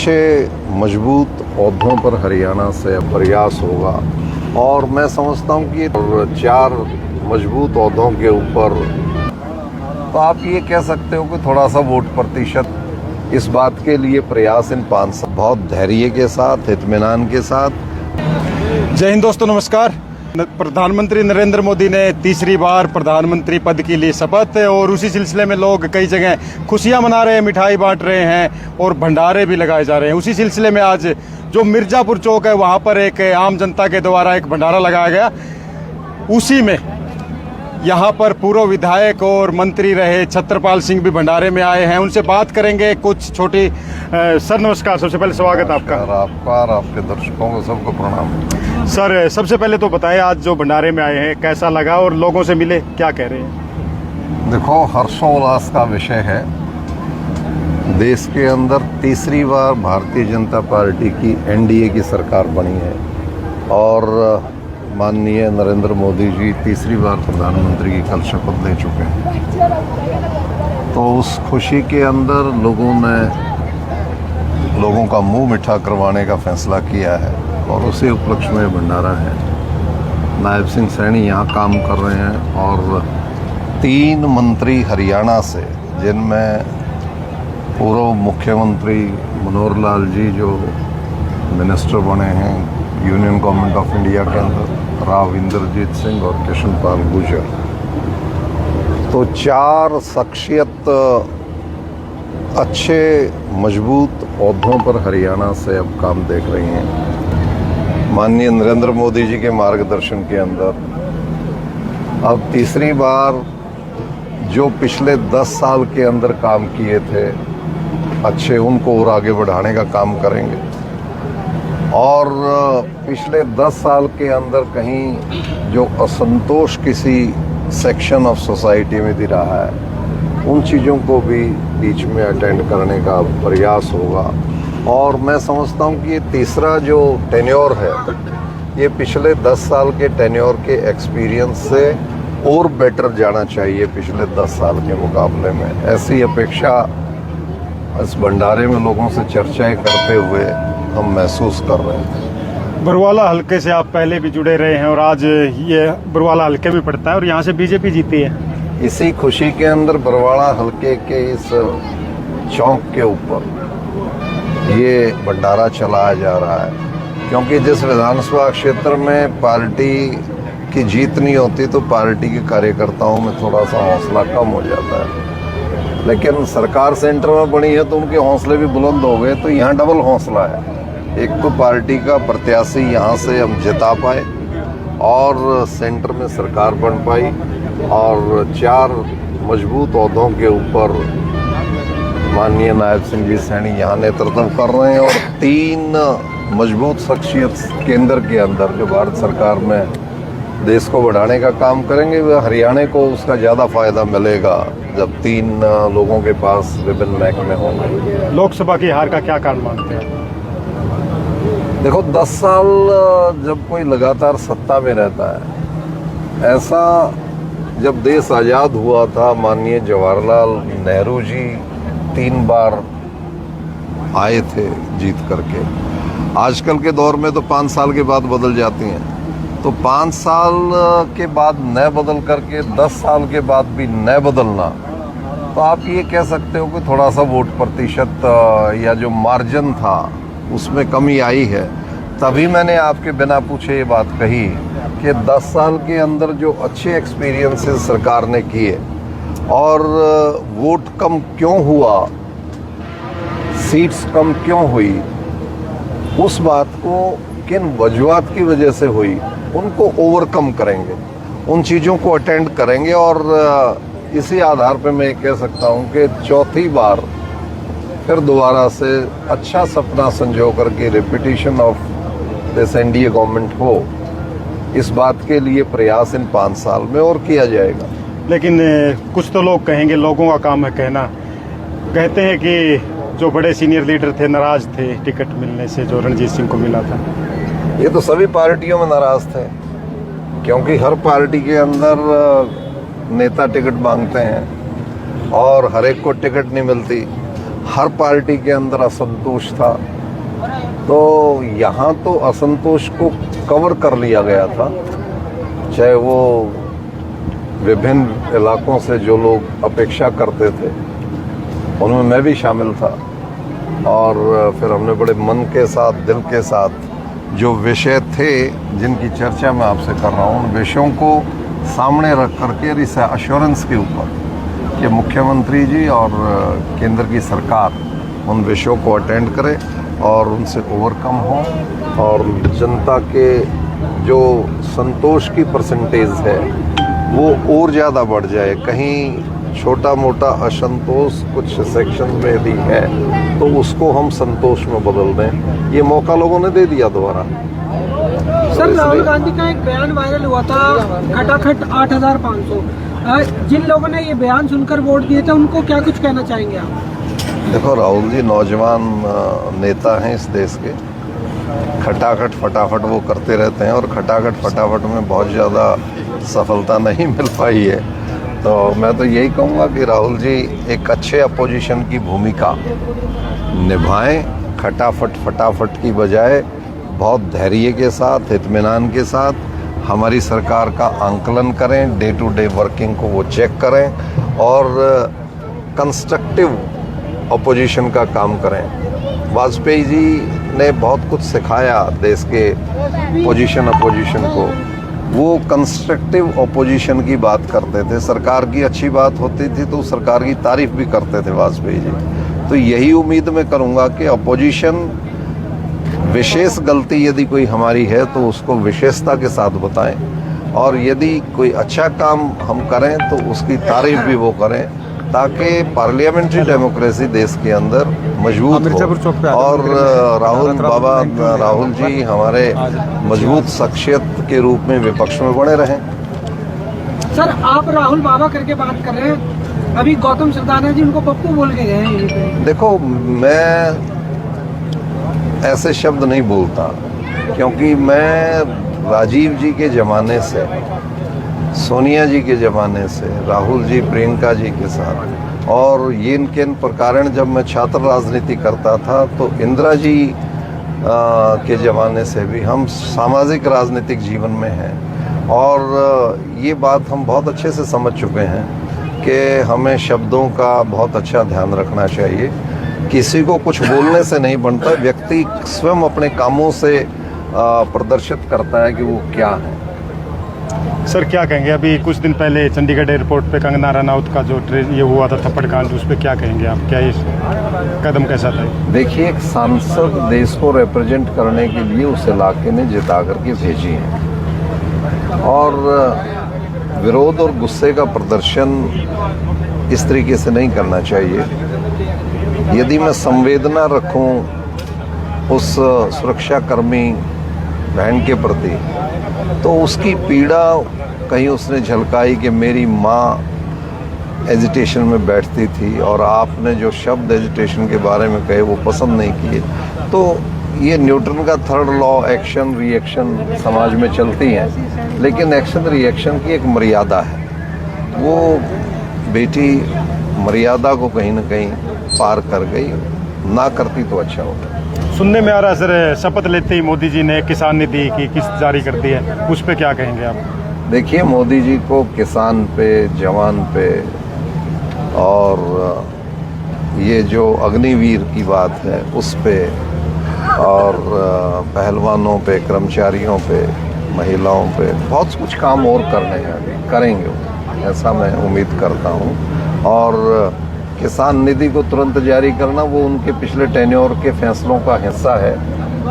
अच्छे मजबूत ओहदों पर हरियाणा से प्रयास होगा और मैं समझता हूँ कि 4 मजबूत ओहदों के ऊपर तो आप ये कह सकते हो कि थोड़ा सा वोट प्रतिशत इस बात के लिए प्रयास इन 5 साल बहुत धैर्य के साथ, इत्मीनान के साथ। जय हिंद दोस्तों, नमस्कार। प्रधानमंत्री नरेंद्र मोदी ने तीसरी बार प्रधानमंत्री पद की ली शपथ और उसी सिलसिले में लोग कई जगह खुशियां मना रहे हैं, मिठाई बांट रहे हैं और भंडारे भी लगाए जा रहे हैं। उसी सिलसिले में आज जो मिर्जापुर चौक है वहां पर एक आम जनता के द्वारा एक भंडारा लगाया गया। उसी में यहाँ पर पूर्व विधायक और मंत्री रहे छत्रपाल सिंह भी भंडारे में आए हैं। उनसे बात करेंगे कुछ छोटी। सर नमस्कार, सबसे पहले स्वागत आपका। आपका और आपके दर्शकों को सबको प्रणाम। सर सबसे पहले तो बताएं, आज जो भंडारे में आए हैं कैसा लगा और लोगों से मिले, क्या कह रहे हैं? देखो, हर्षोल्लास का विषय है। देश के अंदर तीसरी बार भारतीय जनता पार्टी की एनडीए की सरकार बनी है और माननीय नरेंद्र मोदी जी तीसरी बार प्रधानमंत्री की कल शपथ ले चुके हैं। तो उस खुशी के अंदर लोगों का मुंह मीठा करवाने का फैसला किया है और उसी उपलक्ष्य में भंडारा है। नायब सिंह सैनी यहाँ काम कर रहे हैं और 3 मंत्री हरियाणा से, जिनमें पूर्व मुख्यमंत्री मनोहर लाल जी जो मिनिस्टर बने हैं यूनियन गवर्नमेंट ऑफ इंडिया के अंदर, राव इंद्रजीत सिंह और कृष्णपाल गुर्जर। तो 4 शख्सियत अच्छे मजबूत ओहदों पर हरियाणा से अब काम देख रही हैं। माननीय नरेंद्र मोदी जी के मार्गदर्शन के अंदर अब तीसरी बार जो पिछले 10 साल के अंदर काम किए थे अच्छे, उनको और आगे बढ़ाने का काम करेंगे। और पिछले 10 साल के अंदर कहीं जो असंतोष किसी सेक्शन ऑफ सोसाइटी में दिख रहा है, उन चीज़ों को भी बीच में अटेंड करने का प्रयास होगा। और मैं समझता हूँ कि ये तीसरा जो टेन्योर है, ये पिछले 10 साल के टेन्योर के एक्सपीरियंस से और बेटर जाना चाहिए पिछले 10 साल के मुकाबले में। ऐसी अपेक्षा इस भंडारे में लोगों से चर्चाएं करते हुए हम महसूस कर रहे हैं। बरवाला हल्के से आप पहले भी जुड़े रहे हैं और आज ये बरवाला हल्के में पड़ता है और यहाँ से बीजेपी जीती है। इसी खुशी के अंदर बरवाला हल्के के इस चौक के ऊपर ये भंडारा चलाया जा रहा है, क्योंकि जिस विधानसभा क्षेत्र में पार्टी की जीत नहीं होती तो पार्टी के कार्यकर्ताओं में थोड़ा सा हौसला कम हो जाता है। लेकिन सरकार सेंटर में बनी है तो उनके हौसले भी बुलंद हो गए, तो यहाँ डबल हौसला है। एक तो पार्टी का प्रत्याशी यहाँ से हम जिता पाए और सेंटर में सरकार बन पाई और 4 मजबूत ओहदों के ऊपर माननीय नायब सिंह जी सैनी यहाँ नेतृत्व कर रहे हैं और 3 मजबूत शख्सियत केंद्र के अंदर जो भारत सरकार में देश को बढ़ाने का काम करेंगे, वह हरियाणा को उसका ज़्यादा फायदा मिलेगा जब 3 लोगों के पास विभिन्न महकमे होंगे। लोकसभा की हार का क्या कारण मानते हैं? देखो, 10 साल जब कोई लगातार सत्ता में रहता है, ऐसा जब देश आज़ाद हुआ था माननीय जवाहरलाल नेहरू जी 3 बार आए थे जीत करके। आजकल के दौर में तो 5 साल के बाद बदल जाती हैं, तो 5 साल के बाद नए बदल करके 10 साल के बाद भी नए बदलना, तो आप ये कह सकते हो कि थोड़ा सा वोट प्रतिशत या जो मार्जिन था उसमें कमी आई है। तभी मैंने आपके बिना पूछे ये बात कही कि 10 साल के अंदर जो अच्छे एक्सपीरियंसेस सरकार ने किए और वोट कम क्यों हुआ, सीट्स कम क्यों हुई, उस बात को किन वजूहात की वजह से हुई, उनको ओवरकम करेंगे, उन चीज़ों को अटेंड करेंगे। और इसी आधार पे मैं कह सकता हूँ कि 4थी बार फिर दोबारा से अच्छा सपना संजो करके repetition of this NDA government हो, इस बात के लिए प्रयास इन 5 साल में और किया जाएगा। लेकिन कुछ तो लोग कहेंगे, लोगों का काम है कहना, कहते हैं कि जो बड़े सीनियर लीडर थे नाराज थे टिकट मिलने से जो रणजीत सिंह को मिला था। ये तो सभी पार्टियों में नाराज थे, क्योंकि हर पार्टी के अंदर नेता टिकट मांगते हैं और हर एक को टिकट नहीं मिलती। हर पार्टी के अंदर असंतोष था, तो यहाँ तो असंतोष को कवर कर लिया गया था। चाहे वो विभिन्न इलाकों से जो लोग अपेक्षा करते थे उनमें मैं भी शामिल था, और फिर हमने बड़े मन के साथ, दिल के साथ जो विषय थे जिनकी चर्चा मैं आपसे कर रहा हूँ, उन विषयों को सामने रख करके इस अश्योरेंस के ऊपर कि मुख्यमंत्री जी और केंद्र की सरकार उन विषयों को अटेंड करे और उनसे ओवरकम हो, और जनता के जो संतोष की परसेंटेज है वो और ज़्यादा बढ़ जाए। कहीं छोटा मोटा असंतोष कुछ सेक्शन में यदि है तो उसको हम संतोष में बदल दें, ये मौका लोगों ने दे दिया दोबारा। सर, राहुल गांधी का एक बयान वायरल हुआ था, खटाखट 8,500। जिन लोगों ने ये बयान सुनकर वोट दिए थे उनको क्या कुछ कहना चाहेंगे आप? देखो, राहुल जी नौजवान नेता हैं इस देश के। खटाखट फटाफट वो करते रहते हैं, और खटाखट फटाफट में बहुत ज़्यादा सफलता नहीं मिल पाई है। तो मैं तो यही कहूँगा कि राहुल जी एक अच्छे अपोजिशन की भूमिका निभाएं, खटाफट फटाफट की बजाय बहुत धैर्य के साथ, इत्मीनान के साथ हमारी सरकार का आंकलन करें, डे टू डे वर्किंग को वो चेक करें और कंस्ट्रक्टिव अपोजिशन का काम करें। वाजपेयी जी ने बहुत कुछ सिखाया देश के पोजीशन अपोजिशन को। वो कंस्ट्रक्टिव अपोजिशन की बात करते थे, सरकार की अच्छी बात होती थी तो सरकार की तारीफ भी करते थे वाजपेयी जी। तो यही उम्मीद मैं करूँगा कि अपोजिशन विशेष गलती यदि कोई हमारी है तो उसको विशेषता के साथ बताएं, और यदि कोई अच्छा काम हम करें तो उसकी तारीफ भी वो करें, ताकि पार्लियामेंट्री डेमोक्रेसी देश के अंदर मजबूत हो और राहुल जी हमारे मजबूत शख्सियत के रूप में विपक्ष में बने रहें। सर, आप राहुल बाबा करके बात कर रहे हैं, अभी गौतम सरदाना जी उनको पप्पू बोल के गए हैं। देखो, मैं ऐसे शब्द नहीं बोलता, क्योंकि मैं राजीव जी के ज़माने से, सोनिया जी के ज़माने से, राहुल जी प्रियंका जी के साथ, और ये इनके प्रकार जब मैं छात्र राजनीति करता था तो इंदिरा जी के ज़माने से भी हम सामाजिक राजनीतिक जीवन में हैं, और ये बात हम बहुत अच्छे से समझ चुके हैं कि हमें शब्दों का बहुत अच्छा ध्यान रखना चाहिए। किसी को कुछ बोलने से नहीं बनता, व्यक्ति स्वयं अपने कामों से प्रदर्शित करता है कि वो क्या है। सर, क्या कहेंगे, अभी कुछ दिन पहले चंडीगढ़ एयरपोर्ट पे कंगना रनौत का जो ये हुआ था थप्पड़ कांड, उस पर क्या कहेंगे आप? क्या ये कदम कैसा था? देखिए, एक सांसद देश को रिप्रेजेंट करने के लिए उस इलाके ने जिता करके भेजी है, और विरोध और गुस्से का प्रदर्शन इस तरीके से नहीं करना चाहिए। यदि मैं संवेदना रखूं उस सुरक्षाकर्मी बहन के प्रति, तो उसकी पीड़ा कहीं उसने झलकाई कि मेरी माँ एजिटेशन में बैठती थी और आपने जो शब्द एजिटेशन के बारे में कहे वो पसंद नहीं किए। तो ये न्यूटन का थर्ड लॉ, एक्शन रिएक्शन समाज में चलती हैं, लेकिन एक्शन रिएक्शन की एक मर्यादा है। वो बेटी मर्यादा को कहीं ना कहीं पार कर गई, ना करती तो अच्छा होता। सुनने में आ रहा है सर, शपथ लेते ही मोदी जी ने किसान निधि की किस्त जारी कर दी है, उस पे क्या कहेंगे आप? देखिए, मोदी जी को किसान पे, जवान पे, और ये जो अग्निवीर की बात है उस पे, और पहलवानों पे, कर्मचारियों पे, महिलाओं पे बहुत कुछ काम और करने हैं, अभी करेंगे, ऐसा मैं उम्मीद करता हूँ। और किसान निधि को तुरंत जारी करना वो उनके पिछले टेन्योर के फैसलों का हिस्सा है,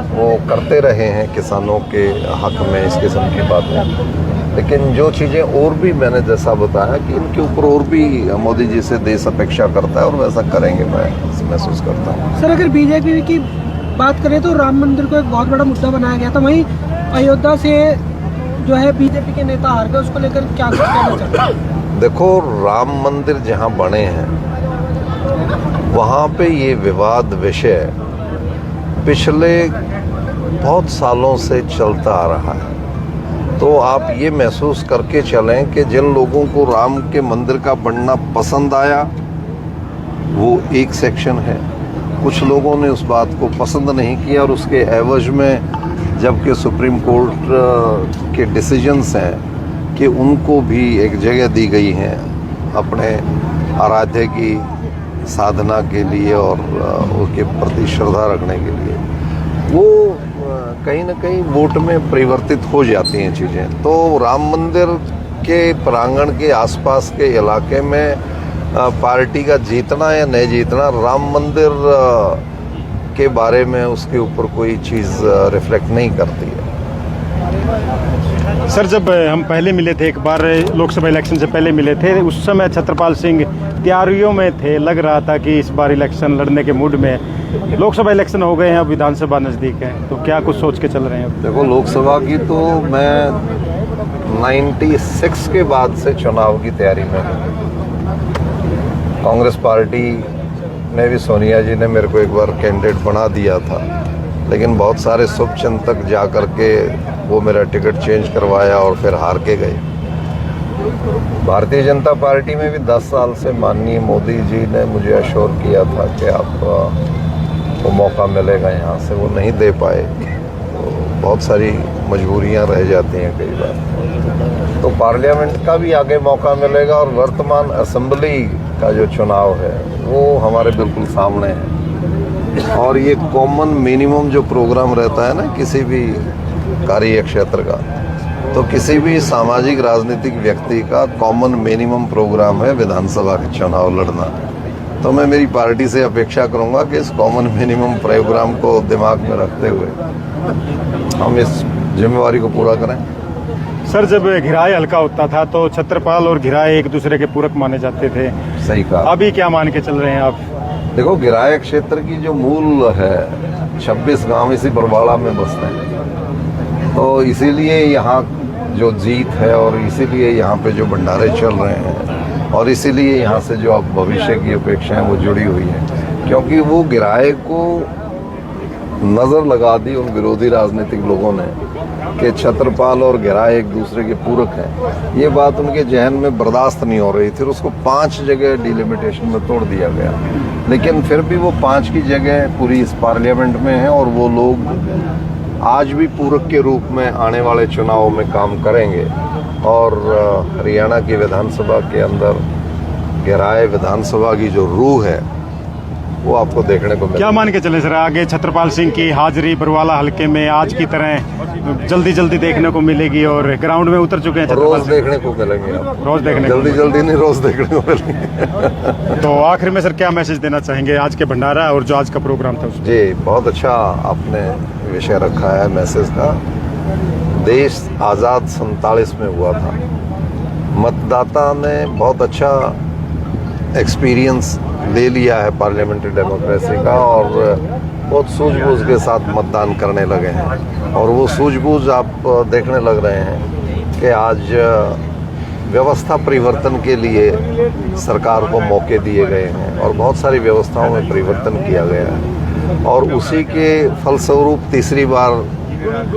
वो करते रहे हैं किसानों के हक में इस किस्म की बातें। लेकिन जो चीज़ें और भी मैंने जैसा बताया कि इनके ऊपर और भी मोदी जी से देश अपेक्षा करता है, और वैसा करेंगे, मैं महसूस करता हूँ। सर, अगर बीजेपी की बात करें तो राम मंदिर को एक बहुत बड़ा मुद्दा बनाया गया था, वहीं अयोध्या से जो है बीजेपी के नेता हार गए, उसको लेकर क्या कहना चाहते हैं? देखो, राम मंदिर जहाँ बने हैं वहाँ पे ये विवाद विषय पिछले बहुत सालों से चलता आ रहा है। तो आप ये महसूस करके चलें कि जिन लोगों को राम के मंदिर का बनना पसंद आया वो एक सेक्शन है। कुछ लोगों ने उस बात को पसंद नहीं किया और उसके एवज में, जबकि सुप्रीम कोर्ट के डिसीजंस हैं कि उनको भी एक जगह दी गई है अपने आराध्य की साधना के लिए और उसके प्रति श्रद्धा रखने के लिए, वो कहीं ना कहीं वोट में परिवर्तित हो जाती हैं चीज़ें। तो राम मंदिर के प्रांगण के आसपास के इलाके में पार्टी का जीतना या नहीं जीतना, राम मंदिर के बारे में उसके ऊपर कोई चीज़ रिफ्लेक्ट नहीं करती है। सर, जब हम पहले मिले थे, एक बार लोकसभा इलेक्शन से पहले मिले थे, उस समय छत्रपाल सिंह तैयारियों में थे, लग रहा था कि इस बार इलेक्शन लड़ने के मूड में। लोकसभा इलेक्शन हो गए हैं, अब विधानसभा नज़दीक है, तो क्या कुछ सोच के चल रहे हैं? देखो, लोकसभा की तो मैं 96 के बाद से चुनाव की तैयारी में हूँ। कांग्रेस पार्टी ने भी, सोनिया जी ने मेरे को एक बार कैंडिडेट बना दिया था, लेकिन बहुत सारे शुभचिंतक जा कर के वो मेरा टिकट चेंज करवाया और फिर हार के गए। भारतीय जनता पार्टी में भी 10 साल से माननीय मोदी जी ने मुझे अश्योर किया था कि आपको मौका मिलेगा यहाँ से, वो नहीं दे पाए। तो बहुत सारी मजबूरियाँ रह जाती हैं कई बार। तो पार्लियामेंट का भी आगे मौका मिलेगा और वर्तमान असेंबली का जो चुनाव है वो हमारे बिल्कुल सामने है। और ये कॉमन मिनिमम जो प्रोग्राम रहता है ना किसी भी कार्य क्षेत्र का, तो किसी भी सामाजिक राजनीतिक व्यक्ति का कॉमन मिनिमम प्रोग्राम है विधानसभा के चुनाव लड़ना। तो मैं मेरी पार्टी से अपेक्षा करूंगा कि इस कॉमन मिनिमम प्रोग्राम को दिमाग में रखते हुए हम इस जिम्मेवारी को पूरा करें। सर, जब घिराए हल्का होता था तो छत्रपाल और घिराए एक दूसरे के पूरक माने जाते थे। सही कहा। अभी क्या मान के चल रहे हैं आप? देखो, घिराए क्षेत्र की जो मूल है 26 गांव इसी बरवाड़ा में बसते हैं, तो इसीलिए यहाँ जो जीत है और इसीलिए यहाँ पे जो भंडारे चल रहे हैं और इसीलिए यहाँ से जो अब भविष्य की अपेक्षाएं वो जुड़ी हुई हैं, क्योंकि वो घिराए को नज़र लगा दी उन विरोधी राजनीतिक लोगों ने कि छत्रपाल और घिराए एक दूसरे के पूरक हैं। ये बात उनके जहन में बर्दाश्त नहीं हो रही थी, उसको 5 जगह डिलिमिटेशन में तोड़ दिया गया। लेकिन फिर भी वो 5 की जगह पूरी इस पार्लियामेंट में है और वो लोग आज भी पूरक के रूप में आने वाले चुनाव में काम करेंगे। और हरियाणा की विधानसभा के अंदर घिराए विधानसभा की जो रूह है वो आपको देखने को मिलेगा। क्या मान के चले सर, आगे छत्रपाल सिंह की हाजिरी बरवाला हल्के में आज की तरह जल्दी देखने को मिलेगी और ग्राउंड में उतर चुके हैं? रोज देखने को मिलेंगे आप। रोज देखने जल्दी नहीं, रोज देखने को मिलेंगे। तो आखिर में सर क्या मैसेज देना चाहेंगे आज के भंडारा और जो आज का प्रोग्राम था उसमें? जी, बहुत अच्छा आपने विषय रखा है मैसेज का। देश आज़ाद 47 में हुआ था। मतदाता ने बहुत अच्छा एक्सपीरियंस ले लिया है पार्लियामेंट्री डेमोक्रेसी का और बहुत सूझबूझ के साथ मतदान करने लगे हैं। और वो सूझबूझ आप देखने लग रहे हैं कि आज व्यवस्था परिवर्तन के लिए सरकार को मौके दिए गए हैं और बहुत सारी व्यवस्थाओं में परिवर्तन किया गया है। और उसी के फलस्वरूप तीसरी बार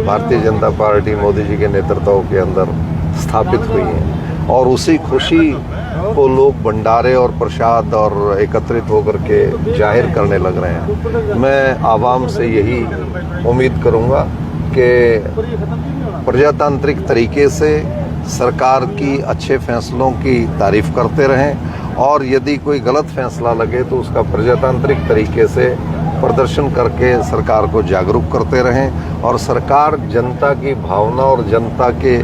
भारतीय जनता पार्टी मोदी जी के नेतृत्व के अंदर स्थापित हुई है। और उसी खुशी को लोग भंडारे और प्रसाद और एकत्रित होकर के जाहिर करने लग रहे हैं। मैं आवाम से यही उम्मीद करूंगा कि प्रजातांत्रिक तरीके से सरकार की अच्छे फैसलों की तारीफ करते रहें और यदि कोई गलत फैसला लगे तो उसका प्रजातांत्रिक तरीके से प्रदर्शन करके सरकार को जागरूक करते रहें। और सरकार जनता की भावना और जनता के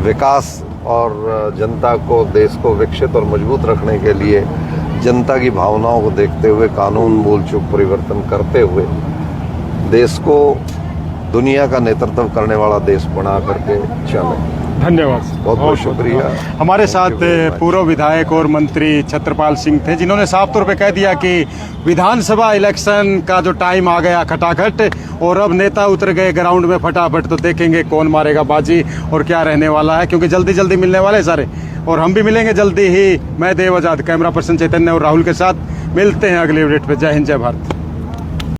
विकास और जनता को, देश को विकसित और मजबूत रखने के लिए जनता की भावनाओं को देखते हुए कानून मूल चूक परिवर्तन करते हुए देश को दुनिया का नेतृत्व करने वाला देश बना करके चले। धन्यवाद, बहुत बहुत शुक्रिया। हमारे साथ पूर्व विधायक और मंत्री छत्रपाल सिंह थे, जिन्होंने साफ तौर पे कह दिया कि विधानसभा इलेक्शन का जो टाइम आ गया खटाखट और अब नेता उतर गए ग्राउंड में फटाफट, तो देखेंगे कौन मारेगा बाजी और क्या रहने वाला है, क्योंकि जल्दी मिलने वाले सारे। और हम भी मिलेंगे जल्दी ही। मैं देव आजाद, कैमरा पर्सन चैतन्य और राहुल के साथ मिलते हैं अगले अपडेट पे। जय हिंद, जय भारत।